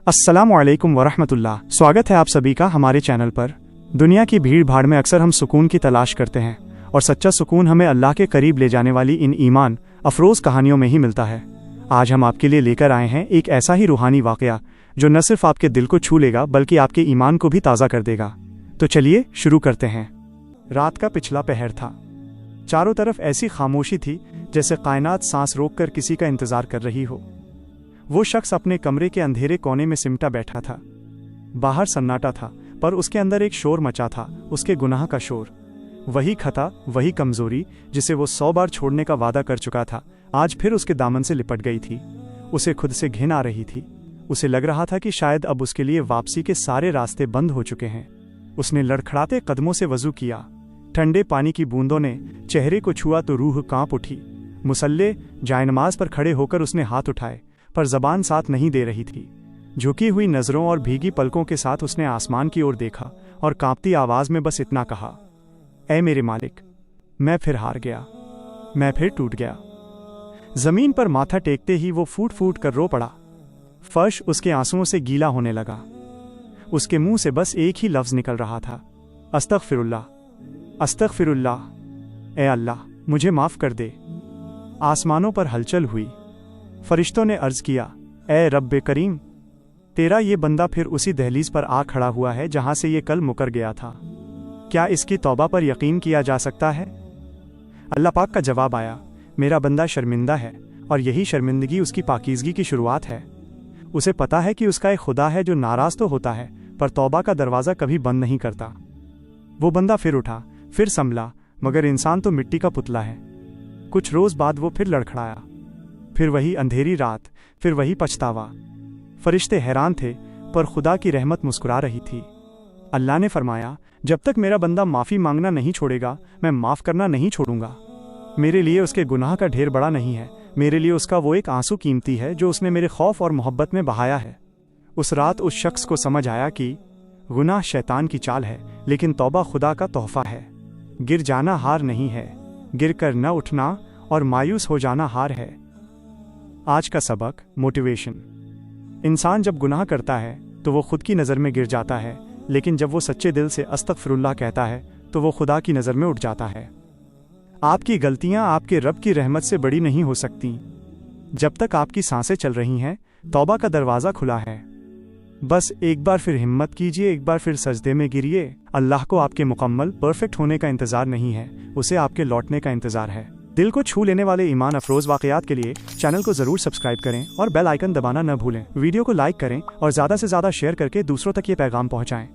अस्सलामुअलैकुम वरहमतुल्लाह। स्वागत है आप सभी का हमारे चैनल पर। दुनिया की भीड़ भाड़ में अक्सर हम सुकून की तलाश करते हैं और सच्चा सुकून हमें अल्लाह के करीब ले जाने वाली इन ईमान अफरोज़ कहानियों में ही मिलता है। आज हम आपके लिए लेकर आए हैं एक ऐसा ही रूहानी वाक़या जो न सिर्फ आपके दिल को छू लेगा बल्कि आपके ईमान को भी ताज़ा कर देगा। तो चलिए शुरू करते हैं। रात का पिछला पहर था। चारों तरफ ऐसी खामोशी थी जैसे कायनात सांस रोककर किसी का इंतजार कर रही हो। वो शख्स अपने कमरे के अंधेरे कोने में सिमटा बैठा था। बाहर सन्नाटा था, पर उसके अंदर एक शोर मचा था, उसके गुनाह का शोर। वही खता, वही कमजोरी जिसे वो 100 बार छोड़ने का वादा कर चुका था, आज फिर उसके दामन से लिपट गई थी। उसे खुद से घिन आ रही थी। उसे लग रहा था कि शायद अब उसके लिए वापसी के सारे रास्ते बंद हो चुके हैं। उसने लड़खड़ाते कदमों से वजू किया। ठंडे पानी की बूंदों ने चेहरे को छुआ तो रूह कांप उठी। मुसल्ले जायनमाज पर खड़े होकर उसने हाथ उठाए, पर जबान साथ नहीं दे रही थी। झुकी हुई नजरों और भीगी पलकों के साथ उसने आसमान की ओर देखा और कांपती आवाज में बस इतना कहा, ऐ मेरे मालिक, मैं फिर हार गया, मैं फिर टूट गया। जमीन पर माथा टेकते ही वो फूट फूट कर रो पड़ा। फर्श उसके आंसुओं से गीला होने लगा। उसके मुंह से बस एक ही लफ्ज निकल रहा था, अस्तगफिरुल्लाह, अस्तगफिरुल्लाह। ऐ अल्लाह, मुझे माफ कर दे। आसमानों पर हलचल हुई। फरिश्तों ने अर्ज किया, ए रब्बे करीम, तेरा ये बंदा फिर उसी दहलीज पर आ खड़ा हुआ है जहां से ये कल मुकर गया था। क्या इसकी तौबा पर यकीन किया जा सकता है? अल्लाह पाक का जवाब आया, मेरा बंदा शर्मिंदा है और यही शर्मिंदगी उसकी पाकीज़गी की शुरुआत है। उसे पता है कि उसका एक खुदा है जो नाराज तो होता है पर तौबा का दरवाज़ा कभी बंद नहीं करता। वो बंदा फिर उठा, फिर संभला, मगर इंसान तो मिट्टी का पुतला है। कुछ रोज़ बाद वो फिर लड़खड़ाया। फिर वही अंधेरी रात, फिर वही पछतावा। फरिश्ते हैरान थे, पर खुदा की रहमत मुस्कुरा रही थी। अल्लाह ने फरमाया, जब तक मेरा बंदा माफ़ी मांगना नहीं छोड़ेगा, मैं माफ़ करना नहीं छोड़ूंगा। मेरे लिए उसके गुनाह का ढेर बड़ा नहीं है, मेरे लिए उसका वो एक आंसू कीमती है जो उसने मेरे खौफ और मोहब्बत में बहाया है। उस रात उस शख्स को समझ आया कि गुनाह शैतान की चाल है, लेकिन तौबा खुदा का तोहफा है। गिर जाना हार नहीं है, गिर कर न उठना और मायूस हो जाना हार है। आज का सबक, मोटिवेशन। इंसान जब गुनाह करता है तो वो खुद की नज़र में गिर जाता है, लेकिन जब वो सच्चे दिल से अस्तगफिरुल्लाह कहता है तो वो खुदा की नज़र में उठ जाता है। आपकी गलतियां आपके रब की रहमत से बड़ी नहीं हो सकती। जब तक आपकी सांसें चल रही हैं, तौबा का दरवाज़ा खुला है। बस एक बार फिर हिम्मत कीजिए, एक बार फिर सजदे में गिरिए। अल्लाह को आपके मुकम्मल परफेक्ट होने का इंतज़ार नहीं है, उसे आपके लौटने का इंतज़ार है। दिल को छू लेने वाले ईमान अफरोज़ वाक़यात के लिए चैनल को ज़रूर सब्सक्राइब करें और बेल आइकन दबाना न भूलें। वीडियो को लाइक करें और ज़्यादा से ज़्यादा शेयर करके दूसरों तक ये पैगाम पहुँचाएँ।